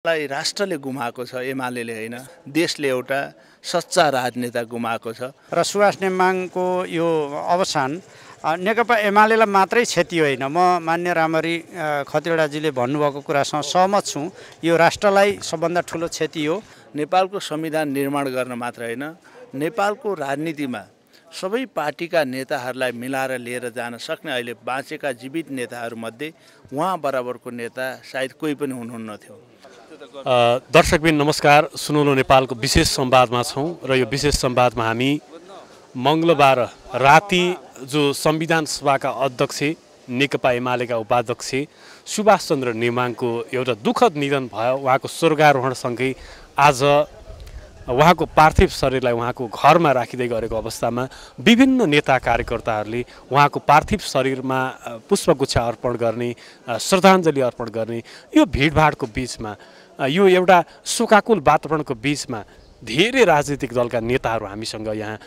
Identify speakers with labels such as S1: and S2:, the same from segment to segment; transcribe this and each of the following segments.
S1: लाई राष्ट्रले गुमाएको छ, एमालेले होइन, देशले एउटा सच्चा राजनेता गुमाएको छ।
S2: र सुभाष नेमाङको यो अवसान नेकपा एमालेलाई मात्रै क्षति होइन, म मान्य रामहरि खतिवडाजीले भन्नुभएको कुरासँग सहमत छु। यो राष्ट्रलाई सबभन्दा ठुलो क्षति हो।
S1: नेपालको संविधान निर्माण गर्न मात्र होइन, नेपालको राजनीतिमा सबै पार्टीका नेताहरूलाई मिलाएर लिएर जान सक्ने अहिले बाँचेका जीवित नेताहरूमध्ये उहाँ बराबरको नेता सायद कोही पनि हुनुहुन्न थियो।
S3: दर्शकबिन नमस्कार, सुनौलो नेपालको विशेष संवादमा छौँ र यो विशेष संवादमा हामी मङ्गलबार राति जो संविधान सभाका अध्यक्ष नेकपा एमालेका उपाध्यक्ष सुभाष चन्द्र नेमाङको एउटा दुःखद निधन भयो। उहाँको स्वर्गारोहणसँगै आज उहाँको पार्थिव शरीरलाई उहाँको घरमा राखिँदै गरेको अवस्थामा विभिन्न नेता कार्यकर्ताहरूले उहाँको पार्थिव शरीरमा पुष्पगुच्छा अर्पण गर्ने, श्रद्धाञ्जली अर्पण गर्ने यो भिडभाडको बिचमा, यो एउटा शोकाकुल वातावरणको बिचमा धेरै राजनीतिक दलका नेताहरू हामीसँग यहाँ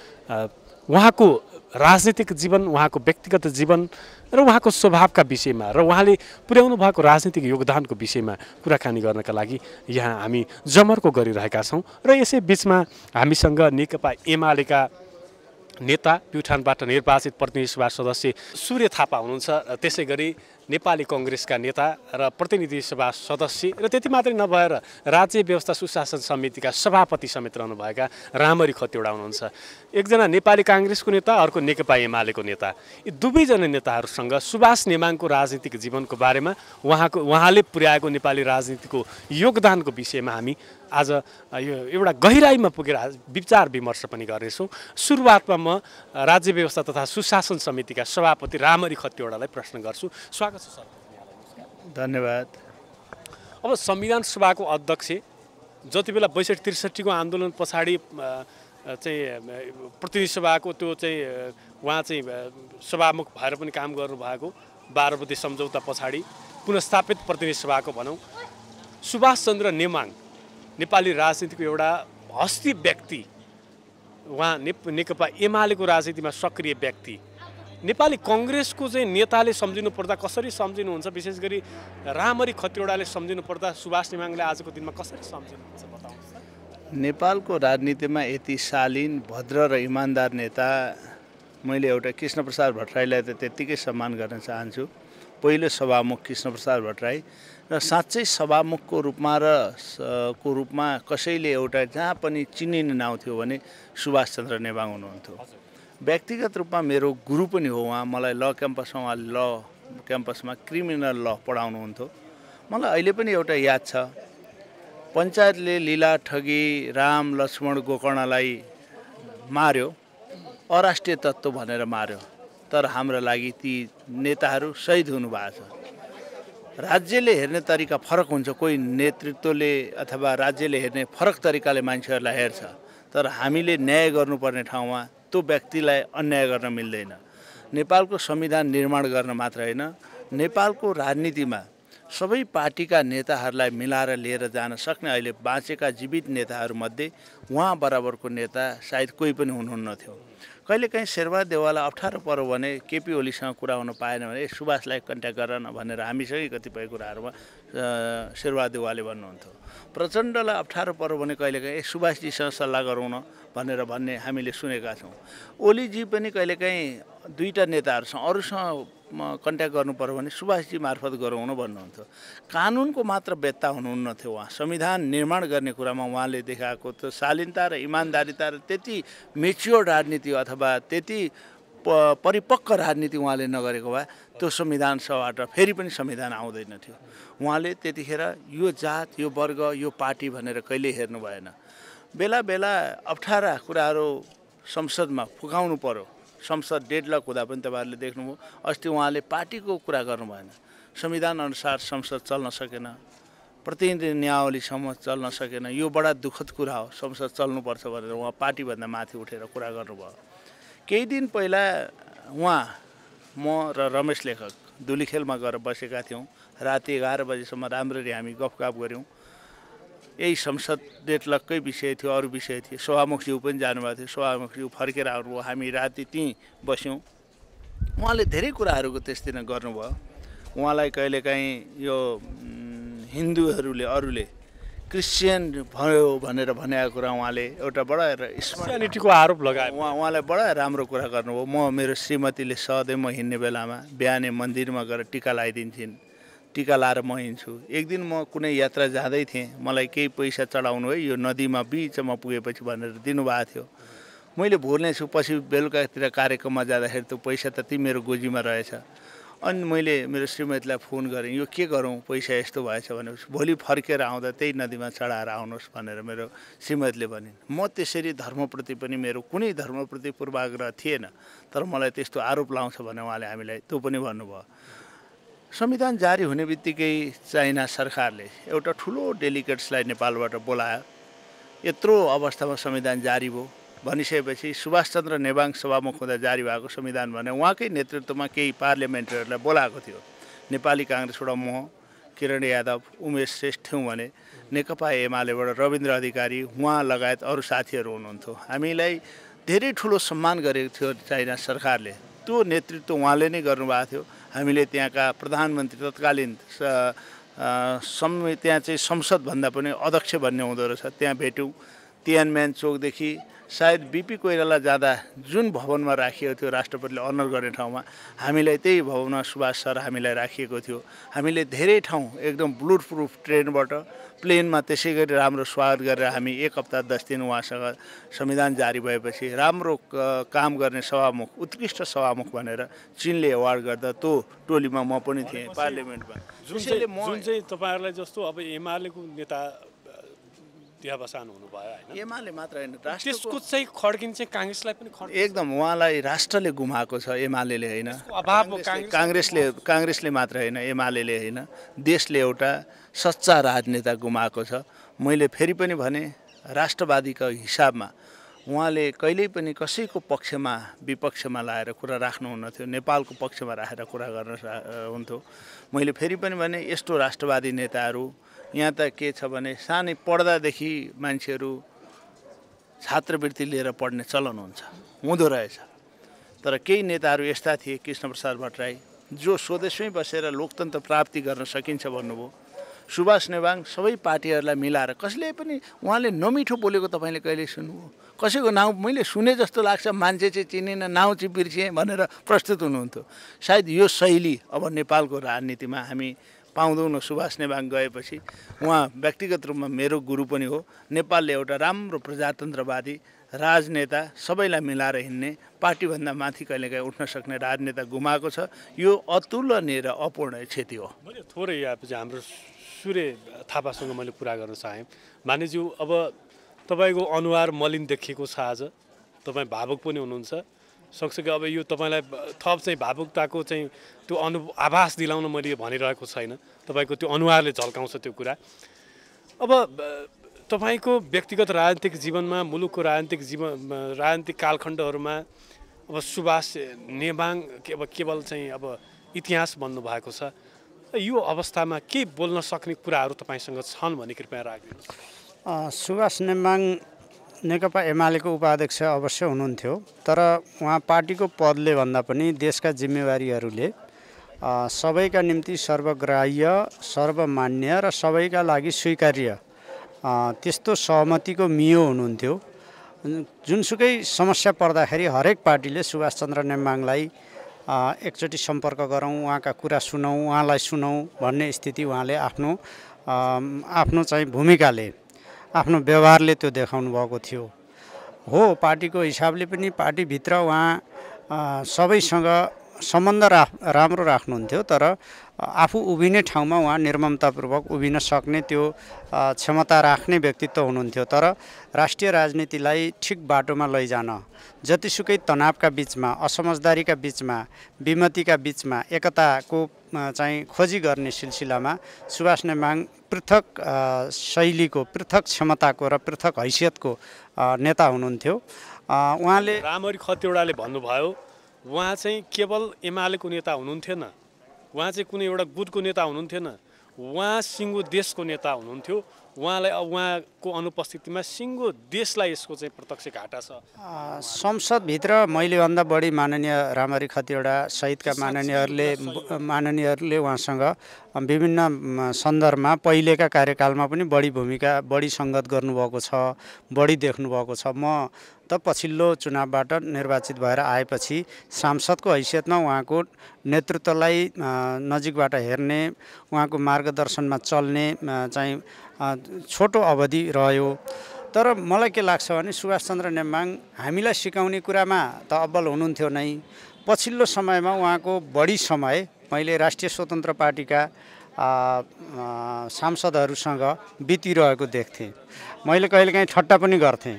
S3: उहाँको राजनीतिक जीवन, उहाँको व्यक्तिगत जीवन र उहाँको स्वभावका विषयमा र उहाँले पुर्याउनु भएको राजनीतिक योगदानको विषयमा कुराकानी गर्नका लागि यहाँ हामी जमर्को गरिरहेका छौँ। र यसै बिचमा हामीसँग नेकपा एमालेका नेता, प्युठानबाट निर्वाचित प्रतिनिधि सभा सदस्य सूर्य थापा हुनुहुन्छ, त्यसै गरी नेपाली कङ्ग्रेसका नेता र प्रतिनिधि सभा सदस्य र त्यति मात्रै नभएर राज्य व्यवस्था सुशासन समितिका सभापति समेत रहनुभएका रामहरि खतिवडा हुनुहुन्छ। एकजना नेपाली काङ्ग्रेसको नेता, अर्को नेकपा एमालेको नेता। यी दुवैजना नेताहरूसँग सुभाष नेमाङको राजनीतिक जीवनको बारेमा, उहाँले पुर्याएको नेपाली राजनीतिको योगदानको विषयमा हामी आज यो एउटा गहिराइमा पुगेर विचार विमर्श पनि गर्नेछौँ। सुरुवातमा म राज्य व्यवस्था तथा सुशासन समितिका सभापति रामहरि खतिवडालाई प्रश्न गर्छु। स्वागत छ सर।
S1: धन्यवाद।
S3: अब संविधान सभाको अध्यक्ष जति बेला 62-63 को आन्दोलन पछाडि चाहिँ प्रतिनिधि सभाको त्यो चाहिँ उहाँ चाहिँ सभामुख भएर पनि काम गर्नुभएको 12 बुँदे सम्झौता पछाडि पुनस्थापित प्रतिनिधि सभाको भनौँ सुभाष चन्द्र नेमाङ नेपाली राजनीतिको एउटा हस्ती व्यक्ति, उहाँ नेकपा एमालेको राजनीतिमा सक्रिय व्यक्ति, नेपाली कङ्ग्रेसको चाहिँ नेताले सम्झिनु पर्दा कसरी सम्झिनुहुन्छ? विशेष गरी रामहरि खतिवडाले सम्झिनु पर्दा सुभाष नेमाङले आजको दिनमा कसरी सम्झिनुहुन्छ बताउनुहोस्।
S1: नेपालको राजनीतिमा यति शालीन, भद्र र इमान्दार नेता मैले एउटा कृष्णप्रसाद भट्टराईलाई त त्यत्तिकै सम्मान गर्न चाहन्छु। पहिलो सभामुख कृष्णप्रसाद भट्टराई र साँच्चै सभामुखको रूपमा कसैले एउटा जहाँ पनि चिनिने नाउँ थियो भने सुभाष चन्द्र नेमाङ हुनुहुन्थ्यो। व्यक्तिगत रूपमा मेरो गुरु पनि हो उहाँ। मलाई ल क्याम्पसमा उहाँले ल क्याम्पसमा क्रिमिनल ल पढाउनुहुन्थ्यो। मलाई अहिले पनि एउटा याद छ, पञ्चायतले लीला ठगी राम लक्ष्मण गोकर्णलाई मार्यो, अराष्ट्रिय तत्त्व भनेर मार्यो, तर हाम्रो लागि ती नेताहरू शहीद हुनुभएको छ। राज्यले हेर्ने तरिका फरक हुन्छ, कोही नेतृत्वले अथवा राज्यले हेर्ने फरक तरिकाले मान्छेहरूलाई हेर्छ, तर हामीले न्याय गर्नुपर्ने ठाउँमा त्यो व्यक्तिलाई अन्याय गर्न मिल्दैन। नेपालको संविधान निर्माण गर्न मात्र होइन, नेपालको राजनीतिमा सबै पार्टीका नेताहरूलाई मिलाएर लिएर जान सक्ने अहिले बाँचेका जीवित नेताहरूमध्ये उहाँ बराबरको नेता सायद कोही पनि हुनुहुन्न थियो। कहिलेकाहीँ शेरबहादुर देउवालाई अप्ठ्यारो पर्यो भने केपी ओलीसँग कुरा हुन पाएन भने सुभाषलाई कन्ट्याक्ट गर न भनेर हामीसँगै कतिपय कुराहरूमा शेरबहादुर देउवाले भन्नुहुन्थ्यो। प्रचण्डलाई अप्ठ्यारो पर्यो भने कहिलेकाहीँ सुभाषजीसँग सल्लाह गरौँ न भन्ने हामीले सुनेका छौँ। ओलीजी पनि कहिलेकाहीँ दुईवटा नेताहरूसँग अरूसँग कन्ट्याक्ट गर्नु पर्यो भने सुभाषजी मार्फत गरौँ न भन्नुहुन्थ्यो। कानुनको मात्र वेत्ता हुनुहुन्न थियो उहाँ। संविधान निर्माण गर्ने कुरामा उहाँले देखाएको त्यो शालीनता र इमान्दारिता र त्यति मेच्योर राजनीति अथवा त्यति परिपक्व राजनीति उहाँले नगरेको भए त्यो संविधान सभाबाट फेरि पनि संविधान आउँदैन थियो। उहाँले त्यतिखेर यो जात, यो वर्ग, यो पार्टी भनेर कहिले हेर्नु भएन। बेला बेला अप्ठ्यारा कुराहरू संसदमा फुकाउनु पर्यो, संसद डेडलक हुँदा पनि तपाईँहरूले देख्नुभयो। अस्ति उहाँले पार्टीको कुरा गर्नु भएन, संविधान अनुसार संसद चल्न सकेन, प्रतिनिधि नियावलीसम्म चल्न सकेन। यो बडा दुःखद कुरा हो। संसद चल्नुपर्छ भनेर उहाँ पार्टीभन्दा माथि उठेर कुरा गर्नुभयो। केही दिन पहिला उहाँ, म र रमेश लेखक धुलीखेलमा गएर बसेका थियौँ। राति 11 बजीसम्म राम्ररी हामी गफगाफ गऱ्यौँ। यही संसद डेडलककै विषय थियो, अरू विषय थियो। सभामुखज्यू पनि जानुभएको थियो, सभामुखज्यू फर्केर आउनुभयो। हामी राति त्यहीँ बस्यौँ। उहाँले धेरै कुराहरूको त्यस दिन गर्नुभयो। उहाँलाई कहिलेकाहीँ यो हिन्दूहरूले अरूले क्रिस्चियन भयो भनेर भनेको कुरा उहाँले एउटा बडा
S3: क्रिस्चियनिटीको आरोप लगाए।
S1: उहाँलाई बडा राम्रो कुरा गर्नुभयो। मेरो श्रीमतीले सधैँ म हिँड्ने बेलामा बिहानै मन्दिरमा गएर टिका लगाइदिन्छन्, टिका लाएर म हिँड्छु। एक दिन म कुनै यात्रा जाँदै थिएँ, मलाई केही पैसा चढाउनु है, यो नदीमा बिचमा पुगेपछि भनेर दिनुभएको थियो। मैले भुल्नेछु, पछि बेलुकातिर कार्यक्रममा जाँदाखेरि त्यो पैसा त तिम्रो गोजीमा रहेछ। अनि मैले मेरो श्रीमतीलाई फोन गरेँ, यो के गरौँ, पैसा यस्तो भएछ भनेपछि भोलि फर्केर आउँदा त्यही नदीमा चढाएर आउनुहोस् भनेर मेरो श्रीमतीले भनिन्। म त्यसरी धर्मप्रति पनि मेरो कुनै धर्मप्रति पूर्वाग्रह थिएन, तर मलाई त्यस्तो आरोप लाउँछ भने उहाँले हामीलाई त्यो पनि भन्नुभयो। संविधान जारी हुने बित्तिकै चाइना सरकारले एउटा ठुलो डेलिगेट्सलाई नेपालबाट बोलायो। यत्रो अवस्थामा संविधान जारी भयो भनिसकेपछि सुभाषचन्द्र नेवाङ सभामुख हुँदा जारी भएको संविधान भने उहाँकै नेतृत्वमा केही पार्लियामेन्टरीहरूलाई बोलाएको थियो। नेपाली काङ्ग्रेसबाट म, किरण यादव, उमेश श्रेष्ठ थियौँ भने नेकपा एमालेबाट रविन्द्र अधिकारी, उहाँ लगायत अरू साथीहरू हुनुहुन्थ्यो। हामीलाई धेरै ठुलो सम्मान गरेको थियो चाइना सरकारले, त्यो नेतृत्व उहाँले नै गर्नुभएको थियो। हामीले त्यहाँका प्रधानमन्त्री तत्कालीन त्यहाँ चाहिँ संसदभन्दा पनि अध्यक्ष भन्ने हुँदो रहेछ, त्यहाँ भेट्यौँ। तियानम्यान चोकदेखि सायद बिपी कोइराला जाँदा जुन भवनमा राखिएको थियो राष्ट्रपतिले अनर गर्ने ठाउँमा, हामीलाई त्यही भवनमा सुभाष सर हामीलाई राखिएको थियो। हामीले धेरै ठाउँ एकदम बुलेट प्रुफ ट्रेनबाट प्लेनमा त्यसै गरी राम्रो स्वागत गरेर हामी 1 हप्ता 10 दिन उहाँसँग संविधान जारी भएपछि राम्रो काम गर्ने सभामुख, उत्कृष्ट सभामुख भनेर चिनले अवार्ड गर्दा त्यो टोलीमा म पनि थिएँ पार्लियामेन्टमा।
S3: जुन चाहिँ तपाईँहरूलाई जस्तो अब एमालेको नेता देहावसान हुनुभयो होइन,
S1: एमाले मात्र होइन,
S3: त्यसको चाहिँ खड्किन चाहिँ काङ्ग्रेसलाई पनि खड्किन्छ।
S1: एकदम उहाँलाई राष्ट्रले गुमाएको छ, एमालेले होइन। काङ्ग्रेसले मात्र होइन, एमालेले होइन, देशले एउटा सच्चा राजनेता गुमाएको छ। मैले फेरि पनि भने, राष्ट्रवादीको हिसाबमा उहाँले कहिल्यै पनि कसैको पक्षमा विपक्षमा लाएर कुरा राख्नुहुन्न थियो, नेपालको पक्षमा राखेर कुरा गर्न हुन्थ्यो। मैले फेरि पनि भने, यस्तो राष्ट्रवादी नेताहरू यहाँ त के छ भने सानै पढ्दादेखि मान्छेहरू छात्रवृत्ति लिएर पढ्ने चलन हुँदो रहेछ। तर केही नेताहरू यस्ता थिए, कृष्णप्रसाद भट्टराई, जो स्वदेशमै बसेर लोकतन्त्र प्राप्ति गर्न सकिन्छ भन्नुभयो। सुभाष नेवाङ सबै पार्टीहरूलाई मिलाएर, कसैले पनि उहाँले नमिठो बोलेको तपाईँले कहिले सुन्नुभयो? कसैको नाउँ मैले सुने जस्तो लाग्छ, मान्छे चाहिँ चिनिनँ, नाउँ चाहिँ बिर्सिएँ भनेर प्रस्तुत हुनुहुन्थ्यो। सायद यो शैली अब नेपालको राजनीतिमा हामी पाउँदैनौँ। सुभाष नेवाङ गएपछि उहाँ व्यक्तिगत रूपमा मेरो गुरु पनि हो। नेपालले एउटा राम्रो प्रजातन्त्रवादी राजनेता, सबैलाई मिलाएर हिँड्ने, पार्टीभन्दा माथि कहिलेकाहीँ उठ्न सक्ने राजनेता गुमाएको छ। यो अतुलनीय र अपूर्ण क्षति हो।
S3: मैले थोरै हाम्रो सूर्य थापासँग मैले कुरा गर्न चाहेँ। मानिज्यू, अब तपाईँको अनुहार मलिन देखिएको छ, आज तपाईँ भावुक पनि हुनुहुन्छ। सक्छ कि अब यो तपाईँलाई थप चाहिँ भावुकताको चाहिँ त्यो आभास दिलाउन मैले भनिरहेको छैन, तपाईँको त्यो अनुहारले झल्काउँछ त्यो कुरा। अब तपाईँको व्यक्तिगत राजनीतिक जीवनमा, मुलुकको राजनीतिक कालखण्डहरूमा अब सुभाष नेवाङ केवल चाहिँ अब इतिहास बन्नु भएको छ। यो अवस्थामा के बोल्न सक्ने कुराहरू तपाईँसँग छन् भने कृपया राखिदिनुहोस्।
S2: सुभाष नेवाङ नेकपा एमालेको उपाध्यक्ष अवश्य हुनुहुन्थ्यो, तर उहाँ पार्टीको पदले भन्दा पनि देशका जिम्मेवारीहरूले सबैका निम्ति सर्वग्राह्य, सर्वमान्य र सबैका लागि स्वीकार्य त्यस्तो सहमतिको मियो हुनुहुन्थ्यो। जुनसुकै समस्या पर्दाखेरि हरेक पार्टीले सुभाषचन्द्र नेवाङलाई एकचोटि सम्पर्क गरौँ, उहाँका कुरा सुनौँ, उहाँलाई सुनौँ भन्ने स्थिति उहाँले आफ्नो चाहिँ भूमिकाले, आफ्नो व्यवहारले त्यो देखाउनु भएको थियो। हो, पार्टीको हिसाबले पनि पार्टीभित्र उहाँ सबैसँग सम्बन्ध राम्रो राख्नुहुन्थ्यो, तर आफू उभिने ठाउँमा उहाँ निर्ममतापूर्वक उभिन सक्ने त्यो क्षमता राख्ने व्यक्तित्व हुनुहुन्थ्यो। तर राष्ट्रिय राजनीतिलाई ठिक बाटोमा लैजान, जतिसुकै तनावका बिचमा, असमझदारीका बिचमा, विमतिका बिचमा एकताको चाहिँ खोजी गर्ने सिलसिलामा सुभाष नेवाङ पृथक शैलीको, पृथक क्षमताको र पृथक हैसियतको नेता हुनुहुन्थ्यो। उहाँले
S3: रामहरि खतिवडाले भन्नुभयो, उहाँ चाहिँ केवल एमालेको नेता हुनुहुन्थेन, उहाँ चाहिँ कुनै एउटा गुटको नेता हुनुहुन्थेन, उहाँ सिङ्गो देशको नेता हुनुहुन्थ्यो, उहाँलाई उहाँको अनुपस्थितिमा सिङ्गो देशलाई यसको चाहिँ प्रत्यक्ष घाटा छ।
S2: संसदभित्र मैले भन्दा बढी माननीय रामहरि खतिवडा सहितका माननीयहरूले उहाँसँग विभिन्न सन्दर्भमा पहिलेका कार्यकालमा पनि बढी सङ्गत गर्नुभएको छ, बढी देख्नुभएको छ। म त पछिल्लो चुनावबाट निर्वाचित भएर आएपछि सांसदको हैसियतमा उहाँको नेतृत्वलाई नजिकबाट हेर्ने, उहाँको मार्गदर्शनमा चल्ने चाहिँ छोटो अवधि रह्यो। तर मलाई के लाग्छ भने सुभाषचन्द्र नेमाङ हामीलाई सिकाउने कुरामा त अब्बल हुनुहुन्थ्यो नै। पछिल्लो समयमा उहाँको बढी समय मैले राष्ट्रिय स्वतन्त्र पार्टीका सांसदहरूसँग बितिरहेको देख्थेँ। मैले कहिलेकाहीँ ठट्टा पनि गर्थेँ,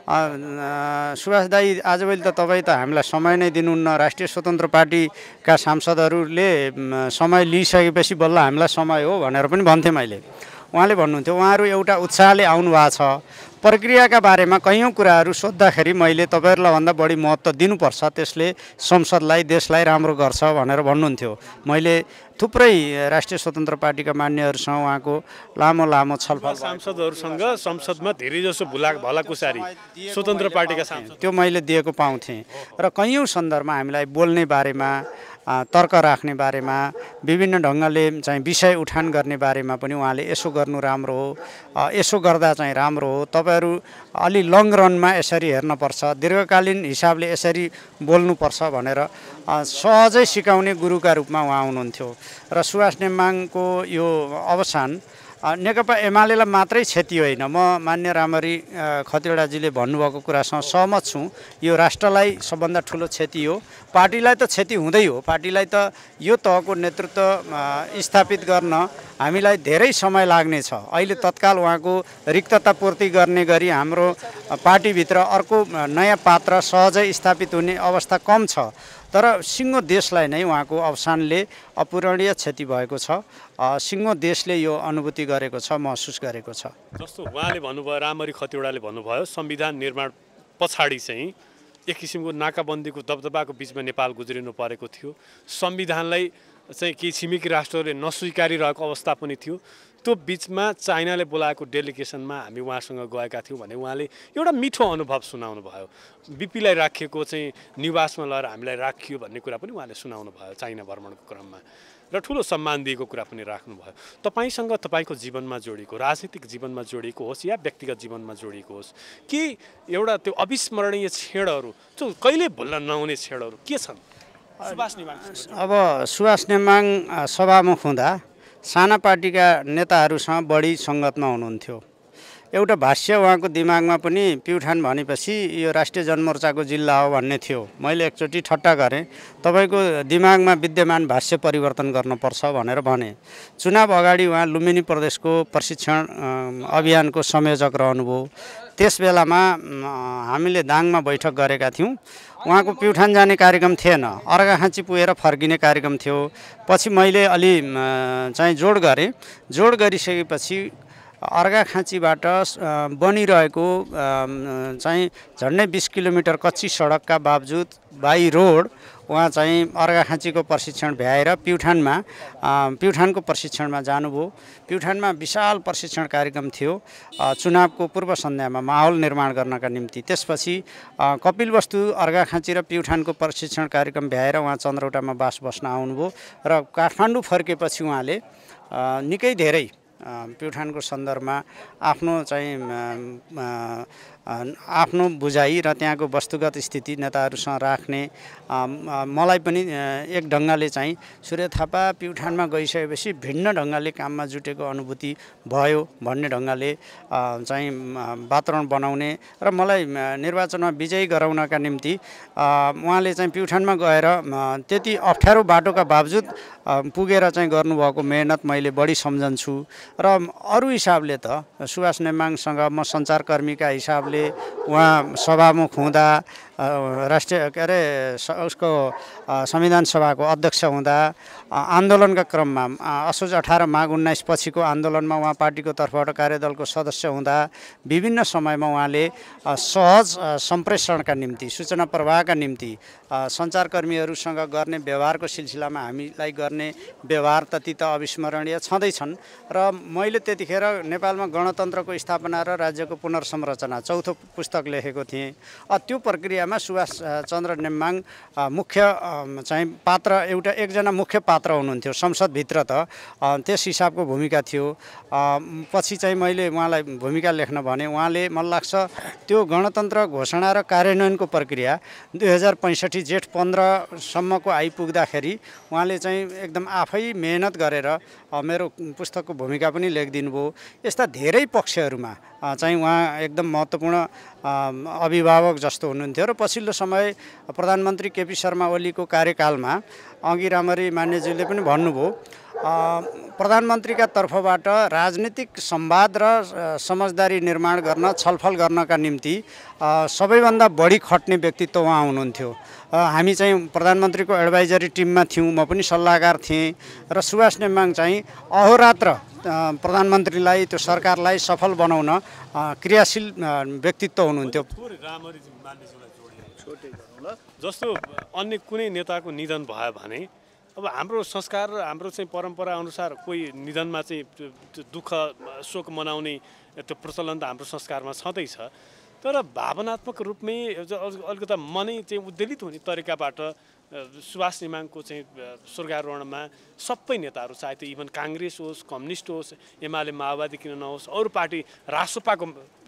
S2: सुभाष दाई आजभोलि त तपाईँ त हामीलाई समय नै दिनुहुन्न, राष्ट्रिय स्वतन्त्र पार्टीका सांसदहरूले समय लिइसकेपछि बल्ल हामीलाई समय हो भनेर पनि भन्थेँ मैले। उहाँले भन्नुहुन्थ्यो उहाँहरू एउटा उत्साहले आउनु भएको छ, प्रक्रियाका बारेमा कैयौँ कुराहरू सोद्धाखेरि मैले तपाईँहरूलाई भन्दा बढी महत्त्व दिनुपर्छ, त्यसले संसदलाई देशलाई राम्रो गर्छ भनेर भन्नुहुन्थ्यो। मैले थुप्रै राष्ट्रिय स्वतन्त्र पार्टीका मान्यहरूसँग उहाँको लामो छलफल,
S3: सांसदहरूसँग संसदमा धेरैजसो भलाकुसारी स्वतन्त्र पार्टीका सांसद
S2: त्यो मैले दिएको पाउँथेँ। र कैयौँ सन्दर्भमा हामीलाई बोल्ने बारेमा, तर्क राख्ने बारेमा, विभिन्न ढङ्गले चाहिँ विषय उठान गर्ने बारेमा पनि उहाँले यसो गर्नु राम्रो हो, यसो गर्दा चाहिँ राम्रो हो, तपाईँहरू अलि लङ रनमा यसरी हेर्नुपर्छ, दीर्घकालीन हिसाबले यसरी बोल्नुपर्छ भनेर सहजै सिकाउने गुरुका रूपमा उहाँ हुनुहुन्थ्यो। र सुभाष नेमाङको यो अवसान नेकपा एमालेलाई मात्रै क्षति होइन, म मान्य रामहरि खतिवडाजीले भन्नुभएको कुरासँग सहमत छु। यो राष्ट्रलाई सबभन्दा ठुलो क्षति हो, पार्टीलाई त क्षति हुँदै हो। पार्टीलाई त यो तहको नेतृत्व स्थापित गर्न हामीलाई धेरै समय लाग्नेछ। अहिले तत्काल उहाँको रिक्तता पूर्ति गर्ने गरी हाम्रो पार्टीभित्र अर्को नयाँ पात्र सहजै स्थापित हुने अवस्था कम छ। तर सिङ्गो देशलाई नै उहाँको अवसानले अपूरणीय क्षति भएको छ। सिङ्गो देशले यो अनुभूति गरेको छ, महसुस गरेको छ।
S3: जस्तो उहाँले भन्नुभयो, रामहरि खतिवडाले भन्नुभयो, संविधान निर्माण पछाडि चाहिँ एक किसिमको नाकाबन्दीको दबदबाको बिचमा नेपाल गुज्रिनु परेको थियो। संविधानलाई चाहिँ केही छिमेकी राष्ट्रहरूले नस्वीकारिरहेको अवस्था पनि थियो। त्यो बिचमा चाइनाले बोलाएको डेलिगेसनमा हामी उहाँसँग गएका थियौँ भने उहाँले एउटा मिठो अनुभव सुनाउनु भयो। बिपीलाई राखिएको चाहिँ निवासमा लगेर हामीलाई राखियो भन्ने कुरा पनि उहाँले सुनाउनु भयो चाइना भ्रमणको क्रममा, र ठुलो सम्मान दिएको कुरा पनि राख्नुभयो। तपाईँसँग तपाईँको जीवनमा जोडिएको, राजनीतिक जीवनमा जोडिएको होस् या व्यक्तिगत जीवनमा जोडिएको होस्, के एउटा त्यो अविस्मरणीय क्षणहरू जो कहिले भुल्न नहुने क्षणहरू के छन्?
S2: अब सुभाष नेमाङ सभामुख हुँदा साना पार्टीका नेताहरूसँग बढी सङ्गतमा हुनुहुन्थ्यो। एउटा भाष्य उहाँको दिमागमा पनि प्युठान भनेपछि यो राष्ट्रिय जनमोर्चाको जिल्ला हो भन्ने थियो। मैले एकचोटि ठट्टा गरेँ, तपाईँको दिमागमा विद्यमान भाष्य परिवर्तन गर्नुपर्छ भनेर भने। चुनाव अगाडि उहाँ लुम्बिनी प्रदेशको प्रशिक्षण अभियानको संयोजक रहनुभयो। त्यस बेलामा हामीले दाङमा बैठक गरेका थियौँ। उहाँको प्युठान जाने कार्यक्रम थिएन, अर्घाखाँची पुगेर फर्किने कार्यक्रम थियो। पछि मैले अलि चाहिँ जोड गरेँ। जोड गरिसकेपछि अर्घाखाँचीबाट बनिरहेको चाहिँ झन्डै 20 किलोमिटर कच्ची सडकका बावजुद बाई रोड उहाँ चाहिँ अर्घाखाँचीको प्रशिक्षण भ्याएर प्युठानको प्रशिक्षणमा जानुभयो। प्युठानमा विशाल प्रशिक्षण कार्यक्रम थियो चुनावको पूर्व सन्ध्यामा माहौल निर्माण गर्नका निम्ति। त्यसपछि कपिलवस्तु, अर्घाखाँची र प्युठानको प्रशिक्षण कार्यक्रम भ्याएर उहाँ चन्द्रौटामा बास बस्न आउनुभयो र काठमाडौँ फर्केपछि उहाँले निकै धेरै प्युठानको सन्दर्भमा आफ्नो चाहिँ आफ्नो बुझाइ र त्यहाँको वस्तुगत स्थिति नेताहरूसँग राख्ने, मलाई पनि एक ढङ्गले चाहिँ सूर्य थापा प्युठानमा गइसकेपछि भिन्न ढङ्गले काममा जुटेको अनुभूति भयो भन्ने ढङ्गले चाहिँ वातावरण बनाउने र मलाई निर्वाचनमा विजयी गराउनका निम्ति उहाँले चाहिँ प्युठानमा गएर त्यति अप्ठ्यारो बाटोका बावजुद पुगेर चाहिँ गर्नुभएको मेहनत मैले बढी सम्झन्छु। र अरू हिसाबले त सुभाष नेमाङसँग म सञ्चारकर्मीका हिसाबले उहाँ सभामुख हुँदा, राष्ट्रिय उसको संविधान सभाको अध्यक्ष हुँदा, आन्दोलनका क्रममा असोज 18 माघ 19 पछिको आन्दोलनमा उहाँ पार्टीको तर्फबाट कार्यदलको सदस्य हुँदा विभिन्न समयमा उहाँले सहज सम्प्रेषणका निम्ति, सूचना प्रवाहका निम्ति सञ्चारकर्मीहरूसँग गर्ने व्यवहारको सिलसिलामा हामीलाई गर्ने व्यवहार ती त अविस्मरणीय छँदैछन्। र मैले त्यतिखेर नेपालमा गणतन्त्रको स्थापना र राज्यको पुनर्संरचना चौथो पुस्तक लेखेको थिएँ। त्यो प्रक्रियामा सुभाष चन्द्र नेम्बाङ मुख्य चाहिँ पात्र एकजना मुख्य पात्र हुनुहुन्थ्यो संसदभित्र त त्यस हिसाबको भूमिका थियो। पछि चाहिँ मैले उहाँलाई भूमिका लेख्न भने उहाँले मलाई लाग्छ त्यो गणतन्त्र घोषणा र कार्यान्वयनको प्रक्रिया 2065 जेठ 15 सम्मको आइपुग्दाखेरि उहाँले चाहिँ एकदम आफै मेहनत गरेर मेरो पुस्तकको भूमिका पनि लेखिदिनु भयो। यस्ता धेरै पक्षहरूमा चाहिँ उहाँ एकदम महत्त्वपूर्ण अभिभावक जस्तो हुनुहुन्थ्यो र पछिल्लो समय प्रधानमन्त्री केपी शर्मा ओलीको कार्यकालमा अघि रामरी मान्यज्यूले पनि भन्नुभयो प्रधानमन्त्रीका तर्फबाट राजनीतिक संवाद र समझदारी निर्माण गर्न छलफल गर्नका निम्ति सबैभन्दा बढी खट्ने व्यक्तित्व उहाँ हुनुहुन्थ्यो। हामी चाहिँ प्रधानमन्त्रीको एडभाइजरी टिममा थियौँ, म पनि सल्लाहकार थिएँ र सुभाष नेम्बाङ चाहिँ अहोरात्र प्रधानमन्त्रीलाई त्यो सरकारलाई सफल बनाउन क्रियाशील व्यक्तित्व हुनुहुन्थ्यो।
S3: जस्तो अन्य कुनै नेताको निधन भयो भने अब हाम्रो संस्कार र हाम्रो चाहिँ परम्परा अनुसार कोही निधनमा चाहिँ दुःख शोक मनाउने त्यो प्रचलन त हाम्रो संस्कारमा छँदैछ। तर भावनात्मक रूपमै अलिकता मनै चाहिँ उद्वेलित हुने तरिकाबाट सुभाष नेम्बाङको चाहिँ स्वर्गारोहणमा सबै नेताहरू चाहे त्यो इभन काङ्ग्रेस होस्, कम्युनिस्ट होस्, एमाले माओवादी किन नहोस्, अरू पार्टी रासोपाको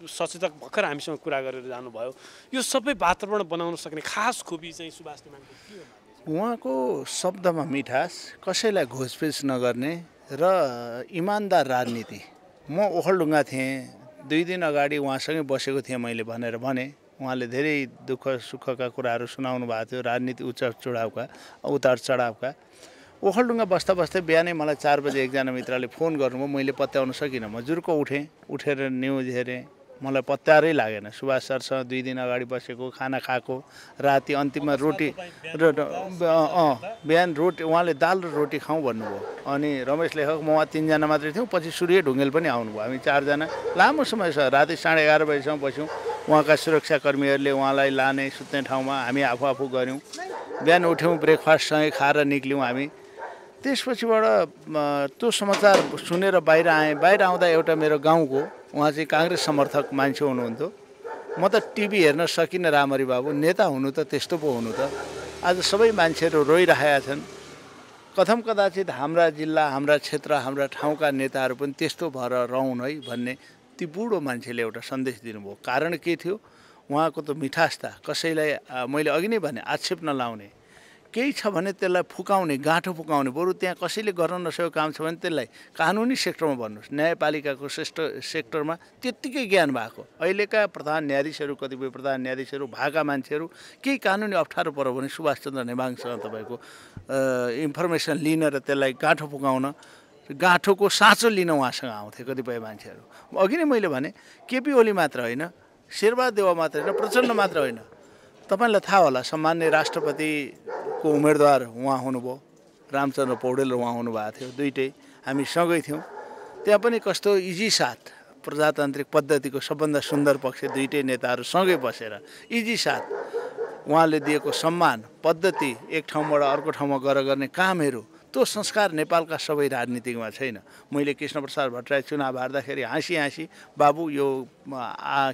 S3: सचेतक भर्खर हामीसँग कुरा गरेर जानुभयो। यो सबै वातावरण बनाउन सक्ने खास खुबी चाहिँ सुभाष नेम्बाङको के हो?
S1: उहाँको शब्दमा मिठास, कसैलाई घोषपेच नगर्ने र इमान्दार राजनीति। म ओखलढुङ्गा थिएँ, 2 दिन अगाडि उहाँसँगै बसेको थिएँ मैले भनेर भने। उहाँले धेरै दुःख सुखका कुराहरू सुनाउनु भएको थियो, राजनीति उतार चढावका। ओखलढुङ्गा बस्दा बस्दै बिहानै मलाई 4 बजे एकजना मित्रले फोन गर्नुभयो, मैले पत्याउन सकिनँ। म जुर्को उठेर न्युज हेरेँ, मलाई पत्यारै लागेन। सुभाष सरसँग 2 दिन अगाडि बसेको, खाना खाएको, राति अन्तिममा रोटी बिहान रोटी उहाँले दाल र रोटी खाउँ भन्नुभयो। अनि रमेश लेखक म 3 जना मात्रै थियौँ, पछि सूर्य ढुङ्गेल पनि आउनुभयो। हामी 4 जना लामो समयसम्म राति 11:30 बजीसम्म बस्यौँ। उहाँका सुरक्षाकर्मीहरूले उहाँलाई लाने सुत्ने ठाउँमा हामी आफू गऱ्यौँ। बिहान उठ्यौँ, ब्रेकफास्टसँगै खाएर निक्ल्यौँ हामी। त्यसपछिबाट त्यो समाचार सुनेर बाहिर आएँ। बाहिर आउँदा एउटा मेरो गाउँको, उहाँ चाहिँ काङ्ग्रेस समर्थक मान्छे हुनुहुन्थ्यो। म त टिभी हेर्न सकिनँ रामरी बाबु, नेता हुनु त त्यस्तो पो हुनु त। आज सबै मान्छेहरू रोइरहेका छन्। कथम कदाचित हाम्रा जिल्ला, हाम्रा क्षेत्र, हाम्रा ठाउँका नेताहरू पनि त्यस्तो भएर रहन् है भन्ने ती बुढो मान्छेले एउटा सन्देश दिनुभयो। कारण के थियो? उहाँको त मिठास था। कसैलाई मैले अघि नै भने आक्षेप नलाउने, केही छ भने त्यसलाई फुकाउने, गाँठो फुकाउने। बरु त्यहाँ कसैले गर्न नसकेको काम छ भने त्यसलाई कानुनी सेक्टरमा भन्नुहोस्। न्यायपालिकाको सेक्टरमा त्यत्तिकै ज्ञान भएको अहिलेका प्रधान न्यायाधीशहरू, कतिपय प्रधान न्यायाधीशहरू भएका मान्छेहरू केही कानुनी अप्ठ्यारो पर्यो भने सुभाष चन्द्र नेम्बाङसँग तपाईँको इन्फर्मेसन लिन र त्यसलाई गाँठो फुकाउन, गाँठोको साँचो लिन उहाँसँग आउँथे कतिपय मान्छेहरू। अघि नै मैले भने केपी ओली मात्र होइन, शेरबहादेव मात्र होइन, प्रचण्ड मात्र होइन, तपाईँलाई थाहा होला सम्मान्य राष्ट्रपतिको उम्मेदवार उहाँ हुनुभयो, रामचन्द्र पौडेल उहाँ हुनुभएको थियो। दुइटै हामी सँगै थियौँ। त्यहाँ पनि कस्तो इजी साथ, प्रजातान्त्रिक पद्धतिको सबभन्दा सुन्दर पक्ष दुइटै नेताहरू सँगै बसेर इजी साथ उहाँले दिएको सम्मान पद्धति, एक ठाउँबाट अर्को ठाउँमा गर्ने कामहरू, त्यो संस्कार नेपालका सबै राजनीतिमा छैन। मैले कृष्णप्रसाद भट्टराई चुनाव हार्दाखेरि हाँसी बाबु यो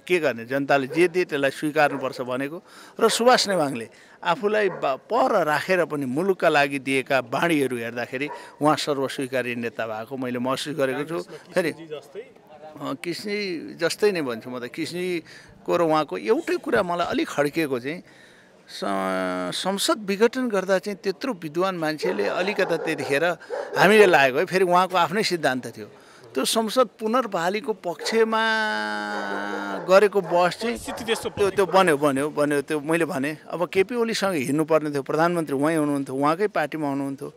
S1: के गर्ने, जनताले जे दिए त्यसलाई स्वीकार्नुपर्छ भनेको र सुभाष नेम्बाङले आफूलाई पर राखेर पनि मुलुकका लागि दिएका बाणीहरू हेर्दाखेरि उहाँ सर्वस्वीकार्य नेता भएको मैले महसुस गरेको छु। फेरि किस्नी जस्तै नै भन्छु म त। किस्नीको र उहाँको एउटै कुरा मलाई अलिक खड्किएको चाहिँ संसद विघटन गर्दा चाहिँ त्यत्रो विद्वान मान्छेले अलिकता त्यतिखेर हामीले लागेको है, फेरि उहाँको आफ्नै सिद्धान्त थियो। त्यो संसद पुनर्बहालीको पक्षमा गरेको बहस चाहिँ त्यो बन्यो त्यो मैले भने। अब केपी ओलीसँग हिँड्नुपर्ने थियो, प्रधानमन्त्री उहाँ हुनुहुन्थ्यो, उहाँकै पार्टीमा हुनुहुन्थ्यो।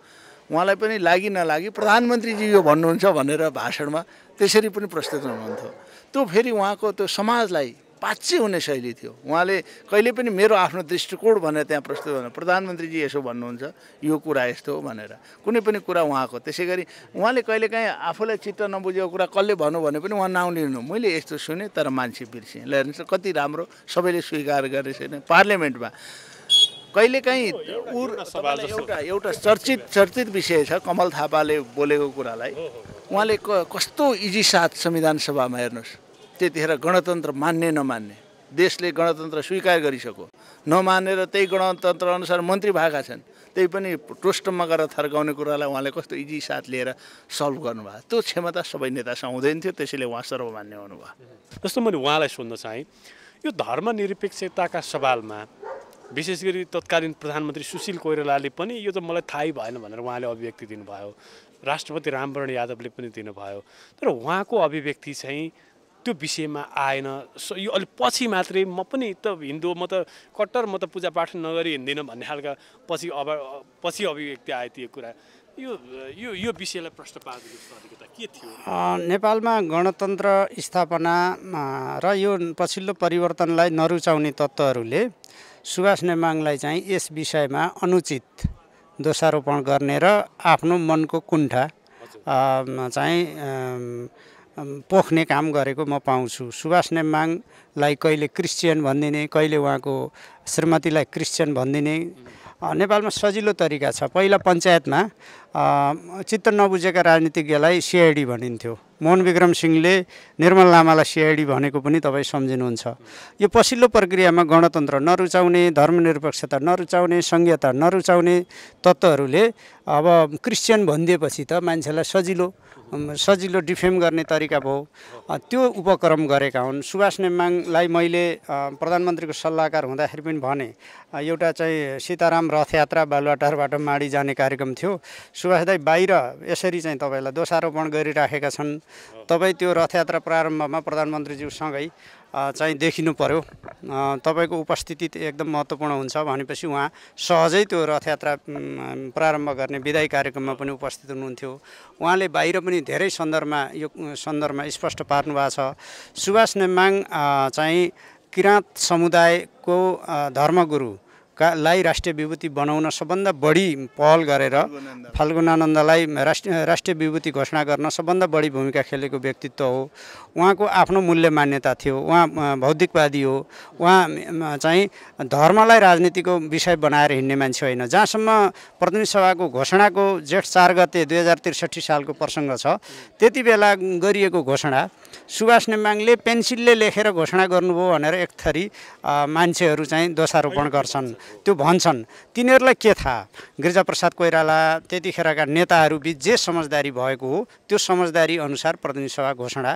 S1: उहाँलाई पनि लागि नलागी प्रधानमन्त्रीजी यो भन्नुहुन्छ भनेर भाषणमा त्यसरी पनि प्रस्तुत हुनुहुन्थ्यो। त्यो फेरि उहाँको त्यो समाजलाई पाच्चे हुने शैली थियो। उहाँले कहिले पनि मेरो आफ्नो दृष्टिकोण भनेर त्यहाँ प्रस्तुत गर्नु, प्रधानमन्त्रीजी यसो भन्नुहुन्छ, यो कुरा यस्तो हो भनेर कुनै पनि कुरा उहाँको। त्यसै गरी उहाँले कहिलेकाहीँ आफूलाई चित्त नबुझेको कुरा कसले भन्नु भने पनि उहाँ नाउँ लिनु, मैले यस्तो सुने तर मान्छे बिर्सेँ। ल हेर्नुहोस् कति राम्रो, सबैले स्वीकार गरेको छैन। पार्लियामेन्टमा कहिलेकाहीँ एउटा चर्चित विषय छ कमल थापाले बोलेको कुरालाई उहाँले कस्तो इजी साथ संविधान सभामा हेर्नुहोस् त्यतिखेर गणतन्त्र मान्ने नमान्ने देशले गणतन्त्र स्वीकार गरिसक्यो नमानेर त्यही गणतन्त्र अनुसार मन्त्री भएका छन् त्यही पनि टोस्टमा गएर थर्काउने कुरालाई उहाँले कस्तो इजी साथ लिएर सल्भ गर्नुभयो त्यो क्षमता सबै नेतासँग हुँदैन थियो त्यसैले उहाँ सर्वमान्य हुनुभयो।
S3: जस्तो मैले उहाँलाई सोध्न चाहेँ यो धर्मनिरपेक्षताका सवालमा विशेष गरी तत्कालीन प्रधानमन्त्री सुशील कोइरालाले पनि यो त मलाई थाहै भएन भनेर उहाँले अभिव्यक्ति दिनुभयो, राष्ट्रपति रामवरण यादवले पनि दिनुभयो, तर उहाँको अभिव्यक्ति चाहिँ त्यो विषयमा आएन। यो अलिक पछि मात्रै म पनि त हिन्दू म त कट्टर म त पूजापाठ नगरी हिँड्दिनँ भन्ने खालका पछि अभिव्यक्ति आयो त्यो कुरा। यो यो यो विषयलाई प्रश्न पार्दिनुहोस् अलिकता के थियो?
S2: नेपालमा गणतन्त्र स्थापना र यो पछिल्लो परिवर्तनलाई नरुचाउने तत्त्वहरूले सुभाष नेमाङलाई चाहिँ यस विषयमा अनुचित दोषारोपण गर्ने र आफ्नो मनको कुण्ठा चाहिँ पोख्ने काम गरेको म पाउँछु। सुभाष नेमाङलाई कहिले क्रिस्चियन भनिदिने, कहिले उहाँको श्रीमतीलाई क्रिस्चियन भनिदिने नेपालमा सजिलो तरिका छ। पहिला पञ्चायतमा चित्त नबुझेका राजनीतिज्ञलाई सिआइडी भनिन्थ्यो। मोहन विक्रम सिंहले निर्मल लामालाई सिआइडी भनेको पनि तपाईँ सम्झिनुहुन्छ। यो पछिल्लो प्रक्रियामा गणतन्त्र नरुचाउने, धर्मनिरपेक्षता नरुचाउने, संघीयता नरुचाउने तत्त्वहरूले अब क्रिस्चियन भनिदिएपछि त मान्छेलाई सजिलो डिफेम गर्ने तरिका भयो। त्यो उपक्रम गरेका हुन्। सुभाष नेमाङलाई मैले प्रधानमन्त्रीको सल्लाहकार हुँदाखेरि पनि भने एउटा चाहिँ सीताराम रथयात्रा बालुवाटारबाट माडी जाने कार्यक्रम थियो। सुभाष दाइ बाहिर यसरी चाहिँ तपाईँलाई दोषारोपण गरिराखेका छन्, तपाईँ त्यो रथयात्रा प्रारम्भमा प्रधानमन्त्रीज्यूसँगै चाहिँ देखिनु पर्यो, तपाईँको उपस्थिति एकदम महत्त्वपूर्ण हुन्छ भनेपछि उहाँ सहजै त्यो रथयात्रा प्रारम्भ गर्ने विदाई कार्यक्रममा पनि उपस्थित हुनुहुन्थ्यो। उहाँले बाहिर पनि धेरै सन्दर्भमा स्पष्ट पार्नु भएको छ। सुभाष नेमाङ चाहिँ किराँत समुदायको धर्मगुरु लाई राष्ट्रिय विभूति बनाउन सबभन्दा बढी पहल गरेर फाल्गुनानन्दलाई राष्ट्रिय विभूति घोषणा गर्न सबभन्दा बढी भूमिका खेलेको व्यक्तित्व हो। उहाँको आफ्नो मूल्य मान्यता थियो, उहाँ बौद्धिकवादी हो, उहाँ चाहिँ धर्मलाई राजनीतिको विषय बनाएर हिँड्ने मान्छे होइन। जहाँसम्म प्रतिनिधि सभाको घोषणाको जेठ 4 गते 2063 सालको प्रसङ्ग छ, त्यति बेला गरिएको घोषणा सुभाष नेमाङले पेन्सिलले लेखेर घोषणा गर्नुभयो भनेर एक थरी मान्छेहरू चाहिँ दोषारोपण गर्छन्, त्यो भन्छन्। तिनीहरूलाई के थाहा? गिरिजाप्रसाद कोइराला त्यतिखेरका नेताहरूबिच जे समझदारी भएको हो त्यो समझदारी अनुसार प्रतिनिधि सभा घोषणा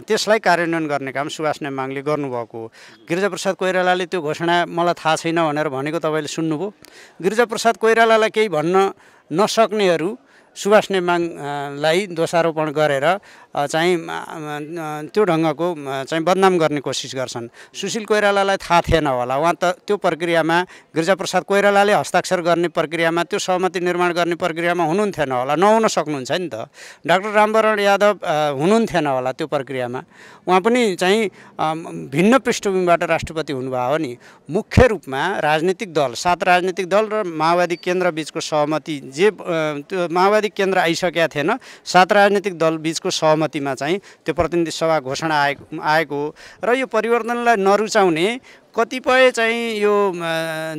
S2: त्यसलाई कार्यान्वयन गर्ने काम सुभाष नेमाङले गर्नुभएको हो। गिरिजाप्रसाद कोइरालाले त्यो घोषणा मलाई थाहा छैन भनेर भनेको तपाईँले सुन्नुभयो? गिरिजाप्रसाद कोइरालालाई केही भन्न नसक्नेहरू सुभाष नेमाङलाई दोषारोपण गरेर चाहिँ त्यो ढङ्गको चाहिँ बदनाम गर्ने कोसिस गर्छन्। सुशील कोइरालालाई थाहा थिएन होला, उहाँ त त्यो प्रक्रियामा गिरिजाप्रसाद कोइरालाले हस्ताक्षर गर्ने प्रक्रियामा, त्यो सहमति निर्माण गर्ने प्रक्रियामा हुनुहुन्थेन होला, नहुन सक्नुहुन्छ नि त। डाक्टर रामवरण यादव हुनुहुन्थेन होला त्यो प्रक्रियामा, उहाँ पनि चाहिँ भिन्न पृष्ठभूमिबाट राष्ट्रपति हुनुभयो नि। मुख्य रूपमा राजनीतिक दल 7 राजनीतिक दल र माओवादी केन्द्र बिचको सहमति, जे त्यो माओवादी केन्द्र आइसकेका थिएन, 7 राजनीतिक दल बिचको सहमतिमा चाहिँ त्यो प्रतिनिधि सभा घोषणा आएको र यो परिवर्तनलाई नरुचाउने कतिपय चाहिँ यो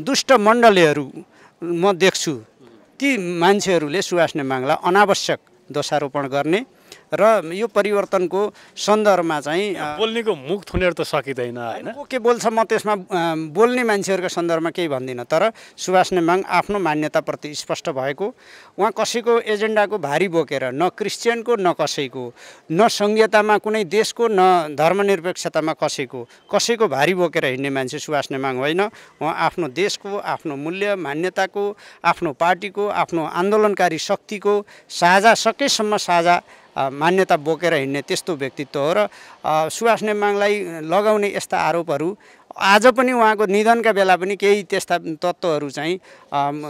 S2: दुष्ट मण्डलीहरू म देख्छु। ती मान्छेहरूले सुभाष नेमाङलाई अनावश्यक दोषारोपण गर्ने र यो परिवर्तनको सन्दर्भमा चाहिँ
S3: बोल्नेको मुख थुनेर त सकिँदैन हैन।
S2: को के बोल्छ म त्यसमा बोल्ने मान्छेहरूको सन्दर्भमा केही भन्दिनँ, तर सुभाष नेमाङ आफ्नो मान्यताप्रति स्पष्ट भएको, उहाँ कसैको एजेन्डाको भारी बोकेर, न क्रिस्चियनको न कसैको, न संघीयतामा कुनै देशको न धर्मनिरपेक्षतामा कसैको भारी बोकेर हिँड्ने मान्छे सुभाष नेमाङ होइन। उहाँ आफ्नो देशको, आफ्नो मूल्य मान्यताको, आफ्नो पार्टीको, आफ्नो आन्दोलनकारी शक्तिको सकेसम्म साझा मान्यता बोकेर हिँड्ने त्यस्तो व्यक्तित्व हो। र सुभाष नेमाङलाई लगाउने यस्ता आरोपहरू आज पनि उहाँको निधनका बेला पनि केही त्यस्ता तत्त्वहरू चाहिँ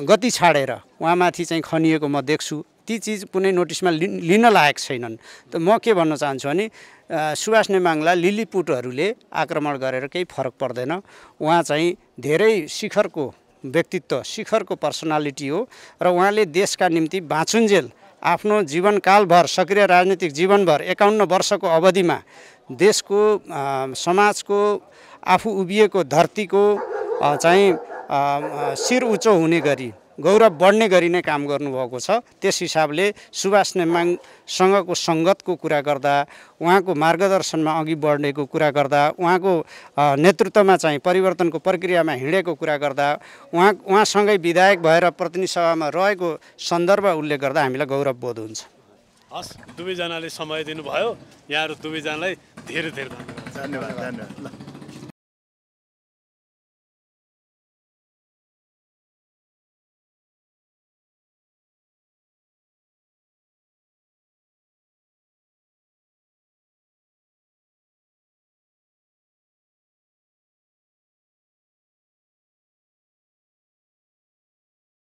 S2: गति छाडेर उहाँमाथि चाहिँ खनिएको म देख्छु। ती चिज कुनै नोटिसमा लिन लायक छैनन्। त म के भन्न चाहन्छु भने सुभाष नेमाङलाई लिलीपुटहरूले आक्रमण गरेर केही फरक पर्दैन। उहाँ चाहिँ धेरै शिखरको व्यक्तित्व, शिखरको पर्सनालिटी हो र उहाँले देशका निम्ति बाँचुन्जेल आफ्नो जीवनकालभर, सक्रिय राजनीतिक जीवनभर 51 वर्षको अवधिमा देशको, समाजको, आफू उभिएको धरतीको चाहिँ शिर उच्च हुने गरी गौरव बढ्ने गरी नै काम गर्नुभएको छ। त्यस हिसाबले सुभाष नेमाङसँगको सङ्गतको कुरा गर्दा, उहाँको मार्गदर्शनमा अघि बढ्नेको कुरा गर्दा, उहाँको नेतृत्वमा चाहिँ परिवर्तनको प्रक्रियामा हिँडेको कुरा गर्दा, उहाँसँगै विधायक भएर प्रतिनिधि सभामा रहेको सन्दर्भ उल्लेख गर्दा हामीलाई गौरव बोध हुन्छ।
S3: हस्, दुवैजनाले समय दिनुभयो। यहाँहरू दुवैजनालाई धेरै धेरै धन्यवाद।
S1: धन्यवाद।